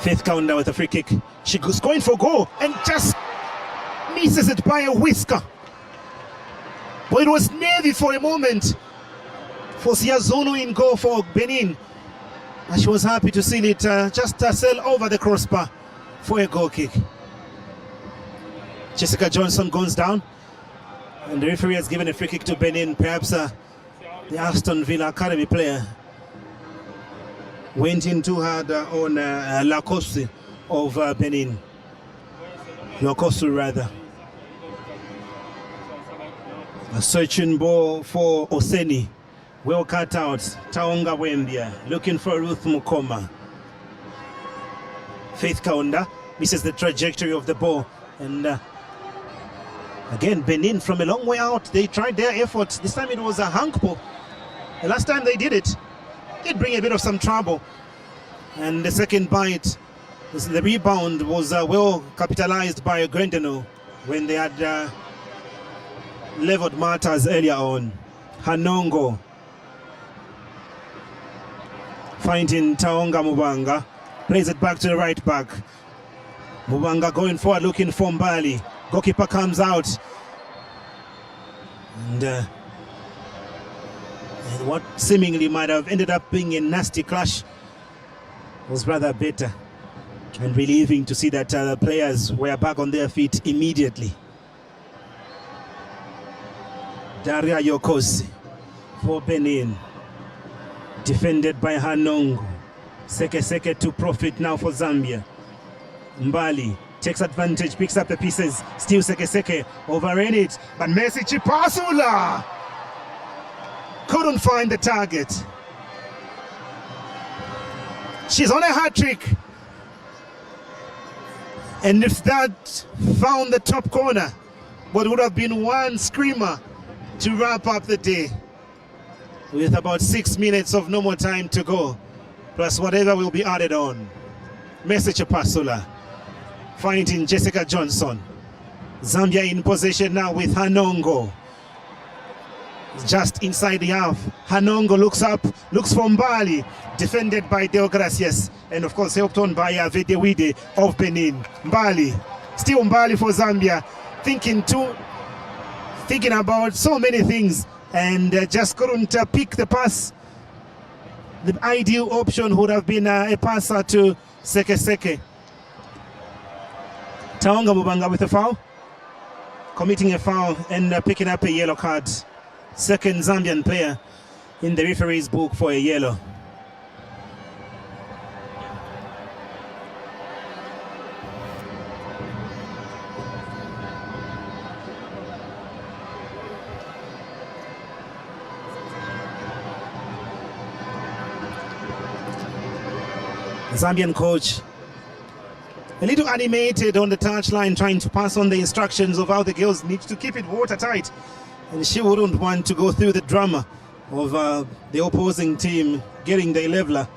Fifth counter with a free kick. She goes going for goal and just misses it by a whisker. But it was Navy for a moment for Siazunu in goal for Benin. And she was happy to see it just sail over the crossbar for a goal kick. Jessica Johnson goes down. And the referee has given a free kick to Benin. Perhaps the Aston Villa Academy player went in too hard on Lacoste of Benin. Lacoste rather. A searching ball for Oseni. Well cut out. Taonga Wembia looking for Ruth Mukoma. Faith Kaunda misses the trajectory of the ball. And again, Benin from a long way out. They tried their effort. This time it was a handball. The last time they did it, did bring a bit of some trouble. And the second bite, the rebound was well capitalized by Grendeno when they had leveled matters earlier on. Hanongo finding Taonga Mubanga, plays it back to the right back. Mubanga going forward looking for Mbali. Goalkeeper comes out. And what seemingly might have ended up being a nasty clash was rather better and relieving to see that the players were back on their feet immediately. Daria Yokosi for Benin, defended by Hanongo. Seke to profit now for Zambia. Mbali takes advantage, picks up the pieces, still Seke overran it, but Messi Chipasula couldn't find the target. She's on a hat-trick. And if that found the top corner, what would have been one screamer to wrap up the day, with about 6 minutes of normal time to go, plus whatever will be added on. Messi Chipasula finding Jessica Johnson. Zambia in possession now with Hanongo. Just inside the half. Hanongo looks up, looks for Mbali, defended by Deo Gracias, and of course helped on by Vedewide of Benin. Mbali, still Mbali for Zambia, thinking about so many things, and just couldn't pick the pass. The ideal option would have been a passer to Seke. Taonga Mubanga with a foul, committing a foul and picking up a yellow card. Second Zambian player in the referee's book for a yellow. The Zambian coach a little animated on the touchline, trying to pass on the instructions of how the girls need to keep it watertight. And she wouldn't want to go through the drama of the opposing team getting the leveler.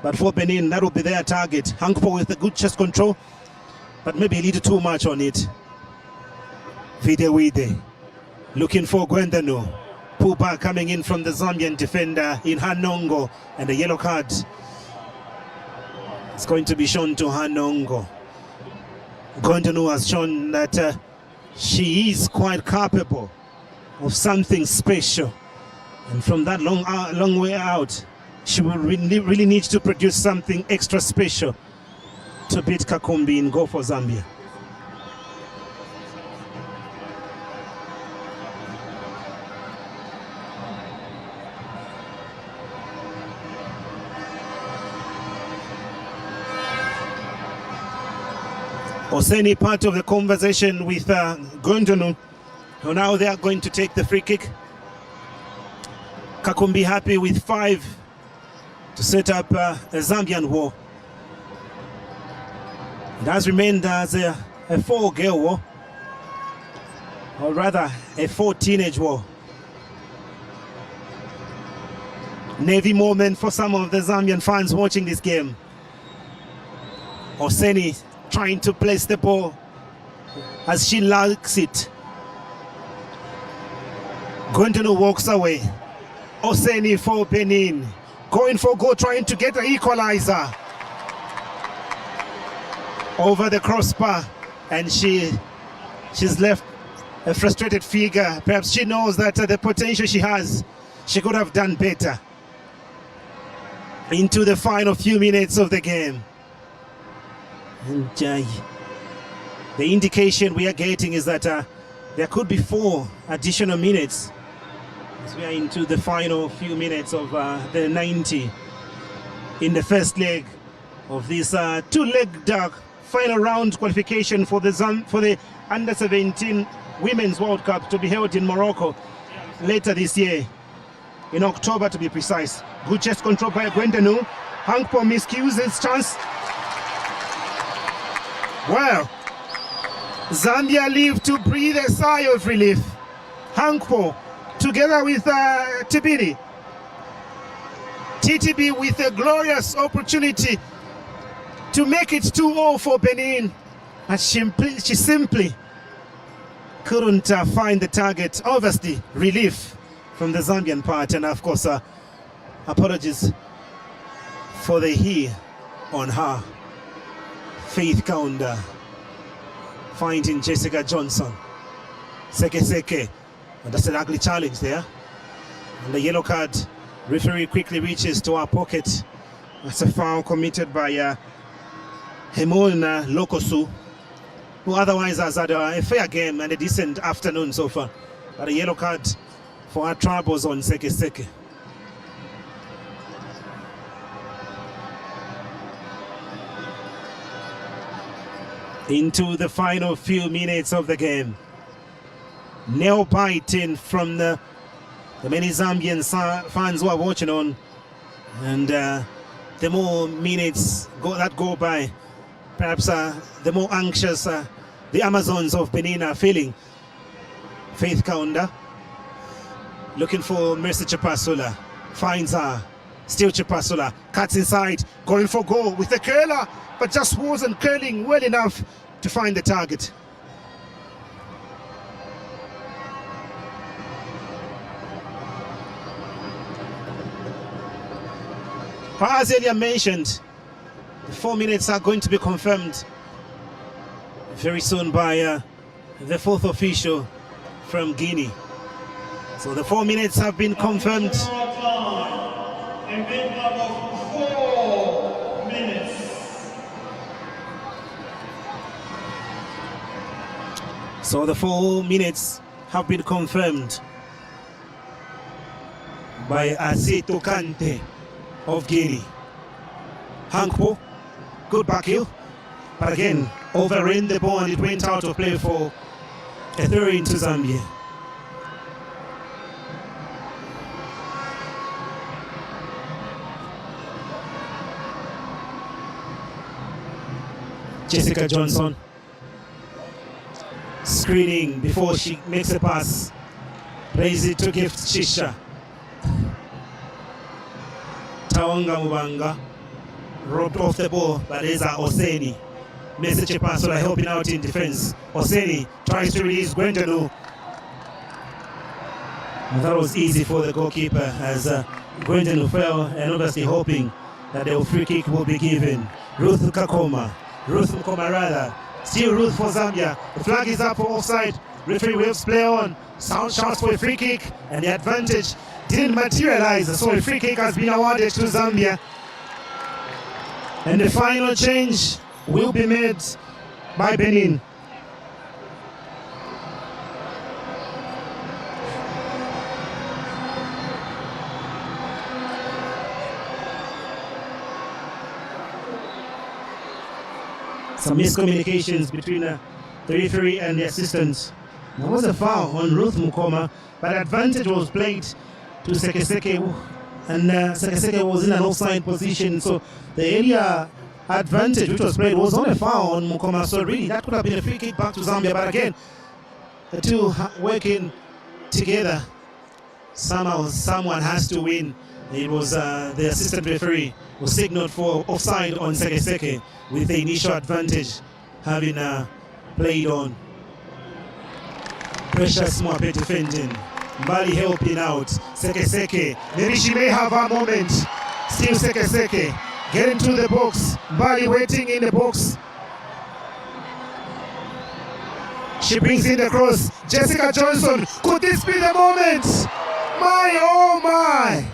But for Benin, that will be their target. Hankpo with a good chest control, but maybe a little too much on it. Videwide looking for Gwendano. Pupa coming in from the Zambian defender in Hanongo, and the yellow card is going to be shown to Hanongo. Gwendano has shown that she is quite capable of something special, and from that long way out, she will really need to produce something extra special to beat Kakumbi and go for Zambia. Oseni part of the conversation with Gondonu. Now they are going to take the free kick. Kakumbi happy with 5 to set up a Zambian war. It has remained as a 4-girl war, or rather a 4-teenage war. Navy moment for some of the Zambian fans watching this game. Oseni trying to place the ball as she likes it. Gondonu walks away. Oseni for Benin, going for goal, trying to get the equalizer. over the crossbar, and she's left a frustrated figure. Perhaps she knows that the potential she has, she could have done better. Into the final few minutes of the game. And the indication we are getting is that there could be 4 additional minutes as we are into the final few minutes of the 90 in the first leg of this 2-leg final round qualification for the Under-17 Women's World Cup to be held in Morocco later this year, in October to be precise. Good chest control by Gwendanu. Hankpo miscues his chance. Well, Zambia live to breathe a sigh of relief. Hankpo together with Tibiri. TTB with a glorious opportunity to make it 2-0 for Benin. And she simply couldn't find the target. Obviously, relief from the Zambian part, and of course, apologies for the he on her. Faith Kaunda finding Jessica Johnson. Seke. And that's an ugly challenge there. And the yellow card, referee quickly reaches to our pocket. That's a foul committed by Hemona Lokosu, who otherwise has had a fair game and a decent afternoon so far. But a yellow card for our troubles on Seke. Into the final few minutes of the game. Nail biting from the many Zambian fans who are watching on. And the more minutes that go by, perhaps the more anxious the Amazons of Benin are feeling. Faith Kaunda looking for Mercy Chipasula, finds her, still Chipasula, cuts inside, going for goal with the curler, but just wasn't curling well enough to find the target. As earlier mentioned, the 4 minutes are going to be confirmed very soon by the 4th official from Guinea. So the 4 minutes have been confirmed. So the 4 minutes have been confirmed by Asito Kante of Guinea. Hankpo, good back heel, but again overran the ball and it went out of play for a throw into Zambia. Jessica Johnson screening before she makes a pass, plays it to Gift Shisha. Tawanga Mubanga robbed off the ball, but there's Oseni. Message pass, so helping out in defense. Oseni tries to release Gwendanu. That was easy for the goalkeeper as Gwendanu fell, and obviously hoping that the free kick will be given. Ruth Mkoma rather. Still Ruth for Zambia. The flag is up for offside. Referee waves play on. Sound shouts for a free kick, and the advantage didn't materialize, so a free kick has been awarded to Zambia. And the final change will be made by Benin. Some miscommunications between the referee and the assistants. There was a foul on Ruth Mukoma, but advantage was played to Seke, and Seke was in an offside position, so the area advantage which was played was on a foul on Mukoma, so really that could have been a free kick back to Zambia, but again, the two working together, somehow someone has to win. It was the assistant referee who signaled for offside on Seke with the initial advantage having played on. Precious Mwape defending, Mbali helping out, Seke, maybe she may have a moment, still Seke, getting to the box, Mbali waiting in the box, She brings in the cross. Jessica Johnson. Could this be the moment? My, oh my.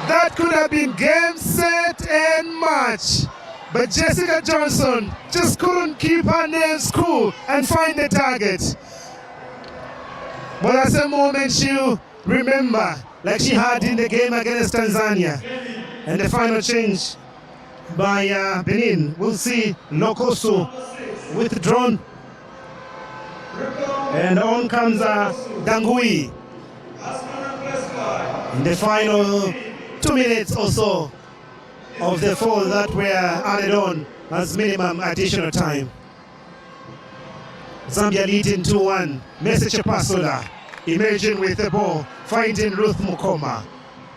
That could have been game, set, and match. But Jessica Johnson just couldn't keep her nerves cool and find the target. But that's a moment she'll remember, like she had in the game against Tanzania. And the final change by Benin. We'll see Lokoso withdrawn. And on comes Dangui. In the final 2 minutes or so of the 4 that were added on as minimum additional time. Zambia leading 2-1. Message Pasola emerging with the ball, finding Ruth Mukoma.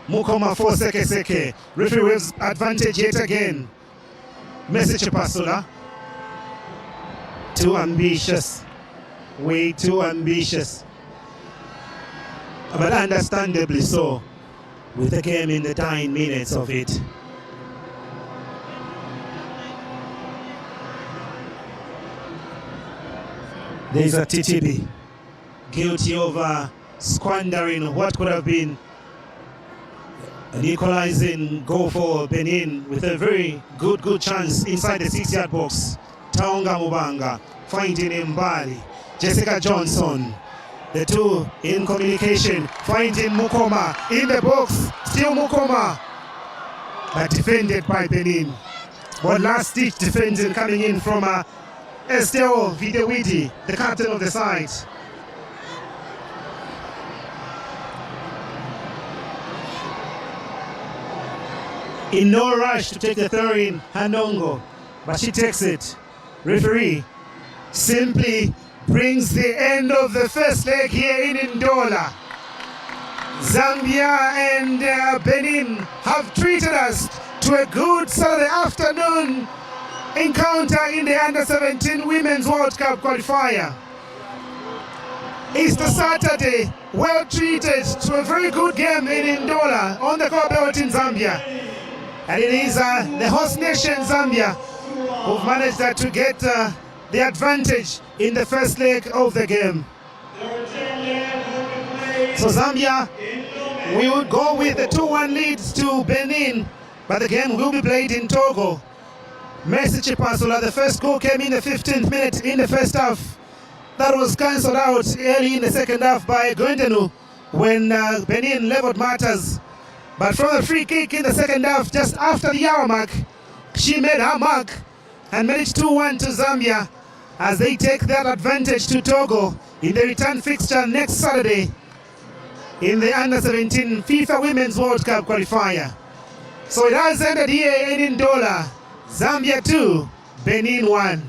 Mukoma for Seke. Referee waves advantage yet again. Message Pasola. Too ambitious. Way too ambitious. But understandably so, with the game in the dying minutes of it. There's a TTB, guilty of squandering what could have been an equalizing goal for Benin with a very good chance inside the 6-yard box. Taonga Mubanga finding Mbali. Jessica Johnson, the two in communication, finding Mukoma in the box. Still Mukoma, but defended by Benin. But last-ditch defending coming in from Estelle Videwidi, the captain of the side. In no rush to take the throw in, Hanongo, but she takes it. Referee simply brings the end of the first leg here in Ndola. Zambia and Benin have treated us to a good Saturday afternoon encounter in the Under-17 Women's World Cup qualifier. Easter Saturday, well treated to a very good game in Ndola on the core belt in Zambia. And it is the host nation, Zambia, who've managed to get the advantage in the first leg of the game. So Zambia, we would go with the 2-1 leads to Benin, but the game will be played in Togo. Messi Pasola, the first goal came in the 15th minute in the first half. That was cancelled out early in the second half by Gwendenu when Benin leveled matters. But from the free kick in the second half, just after the hour mark, she made her mark and made it 2-1 to Zambia as they take that advantage to Togo in the return fixture next Saturday in the Under-17 FIFA Women's World Cup qualifier. So it has ended here in Ndola. Zambia 2, Benin 1.